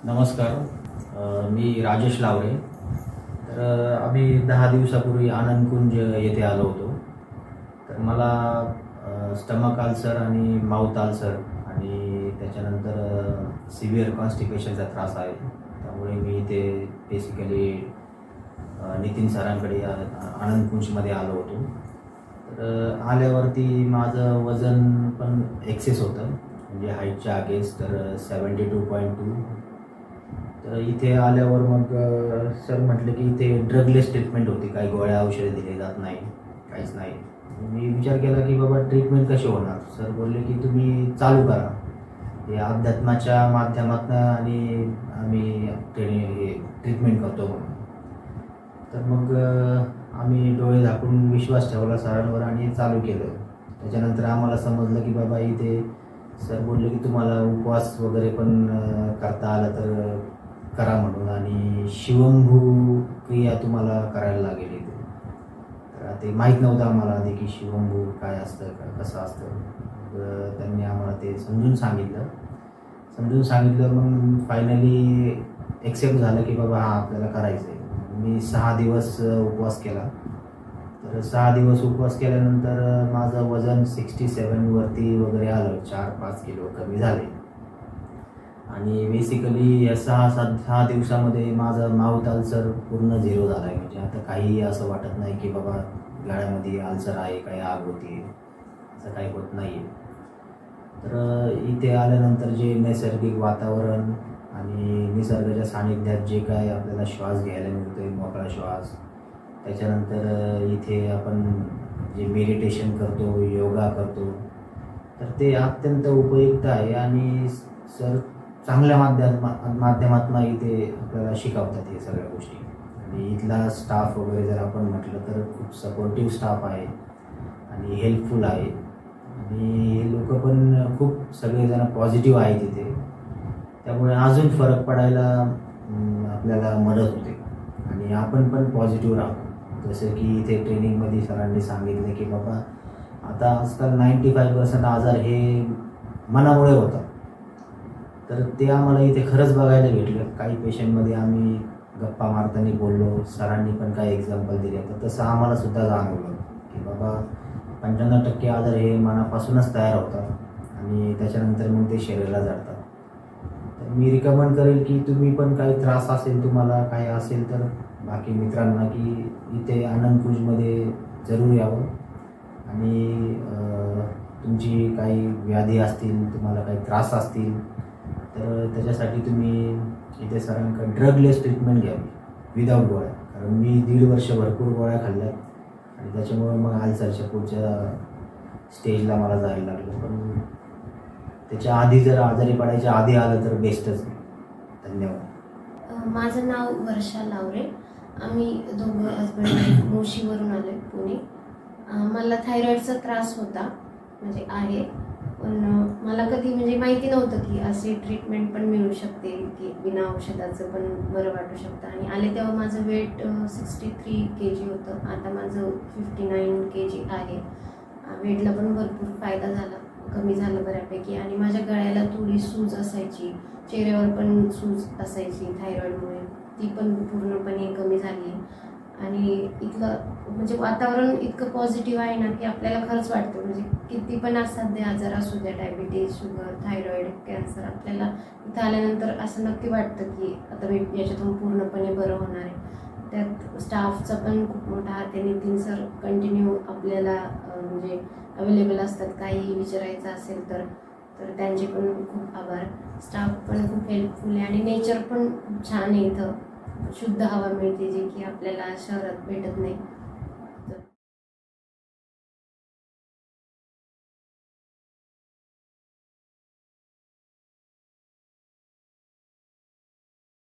नमस्कार, मी राजेश लावरे. तर आम्ही 10 दिवसापूर्वी आनंदकुंज येथे आलो होतो. तर मला स्टमक अल्सर आणि माउथ अल्सर आणि त्याच्यानंतर सिव्हिअर कॉन्स्टिपेशनचा त्रास आहे. त्यामुळे मी इथे बेसिकली नितीन सरांकडे आनंदकुंजमध्ये आलो होतो. तर आल्यावरती माझं वजन पण एक्सेस होतं, म्हणजे हाईटच्या अगेन्स्ट, तर 72.2. तर इथे आल्यावर मग सर म्हटले की इथे ड्रगलेस ट्रीटमेंट होती, काही गोळ्या औषधे दिले जात नाही, काहीच नाही. मी विचार केला की बाबा ट्रीटमेंट कशी होणार. सर बोलले की तुम्ही चालू करा, हे अध्यात्माच्या माध्यमातून आणि आम्ही ट्रीटमेंट करतो म्हणून. तर मग आम्ही डोळे झाकून विश्वास ठेवला सरांवर आणि चालू केलं. त्याच्यानंतर आम्हाला समजलं की बाबा इथे सर बोलले की तुम्हाला उपवास वगैरे पण करता आला तर करा म्हणून, आणि शिवंभू क्रिया तुम्हाला करायला लागेल इथे. तर ते माहीत नव्हतं आम्हाला आधी की शिवंभू काय असतं, कसं असतं. त्यांनी आम्हाला ते समजून सांगितलं. मग फायनली एक्सेप्ट झालं की बाबा हा आपल्याला करायचं आहे. मी 6 दिवस उपवास केला. तर 6 दिवस उपवास केल्यानंतर माझं वजन 67वरती वगैरे आलं, 4-5 किलो कमी झाले. आणि बेसिकली या 6 दिवसामध्ये माझं माउथ अल्सर पूर्ण झिरो झाला आहे. म्हणजे आता काही असं वाटत नाही की बाबा गळ्यामध्ये अल्सर आहे, काही आग होती, असं काही होत नाही आहे. तर इथे आल्यानंतर जे नैसर्गिक वातावरण आणि निसर्गाच्या सानिध्यात जे काय आपल्याला श्वास घ्यायला मिळतो आहे, मोकळा श्वास, त्याच्यानंतर इथे आपण जे मेडिटेशन करतो, योगा करतो, तर ते अत्यंत उपयुक्त आहे. आणि सर चांगल्या माध्यमातून इथे आपल्याला शिकवतात हे सगळ्या गोष्टी. आणि इथला स्टाफ वगैरे जर आपण म्हटलं तर खूप सपोर्टिव्ह स्टाफ आहे आणि हेल्पफुल आहे. आणि हे लोक पण खूप सगळेजण पॉझिटिव्ह आहेत इथे. त्यामुळे अजून फरक पडायला आपल्याला मदत होते आणि आपण पण पॉझिटिव्ह राहतो. जसं की इथे ट्रेनिंगमध्ये सरांनी सांगितलं की बाबा आता आजकाल 95% आजार हे मनामुळे होतात. तर ते आम्हाला इथे खरंच बघायला भेटलं. काही पेशंटमध्ये आम्ही गप्पा मारताना बोललो, सरांनी पण काही एक्झाम्पल दिले, तर तसं आम्हाला सुद्धा जाणवलं की बाबा 95% आजार हे मनापासूनच तयार होतात आणि त्याच्यानंतर मग ते शरीराला जातात. तर मी रिकमेंड करेल की तुम्ही पण काही त्रास असेल, तुम्हाला काही असेल, तर बाकी मित्रांना की इथे आनंदकुंजमध्ये जरूर यावं. आणि तुमची काही व्याधी असतील, तुम्हाला काही त्रास असतील, तर त्याच्यासाठी तुम्ही इथे सरांकडे ड्रगलेस ट्रीटमेंट घ्यावी, विदाऊट गोळ्या. कारण मी 1.5 वर्ष भरपूर गोळ्या खाल्ल्यात आणि त्याच्यामुळे मग अल्सरच्या पुढच्या स्टेजला मला जायला लागलं. पण त्याच्या आधी जर आजारी पडायच्या आधी आलं तर बेस्टच. धन्यवाद. माझं नाव वर्षा लावरे. आम्ही दोघं हजबंड मोशीवरून आलो आहे, पुणे. मला थायरॉईडचा त्रास होता, म्हणजे आहे, पण मला कधी म्हणजे माहिती नव्हतं की अशी ट्रीटमेंट पण मिळू शकते, की बिना औषधाचं पण बरं वाटू शकतं. आणि आले तेव्हा माझं वेट 63 kg होतं. आता माझं 59 kg आहे. वेटला पण भरपूर फायदा झाला, कमी झालं बऱ्यापैकी. आणि माझ्या गळ्याला थोडी सूज असायची, चेहऱ्यावर पण सूज असायची थायरॉईडमुळे, ती पण पूर्णपणे कमी झाली. आणि इथलं म्हणजे वातावरण इतकं पॉझिटिव्ह आहे ना की आपल्याला खरंच वाटतं, म्हणजे किती पण असाध्य आजार असू द्या, डायबिटीज, शुगर, थायरॉईड, कॅन्सर, आपल्याला इथं आल्यानंतर असं नक्की वाटतं की आता मी याच्यातून पूर्णपणे बरं होणार आहे. त्यात स्टाफचा पण खूप मोठा हात आहे. नितीन सर कंटिन्यू आपल्याला म्हणजे अवेलेबल असतात, काही विचारायचं असेल तर त्यांचे पण खूप आभार. स्टाफ पण खूप हेल्पफुल आहे आणि नेचर पण खूप छान आहे. इथं शुद्ध हवा मिळते, जे की आपल्याला शहरात भेटत नाही.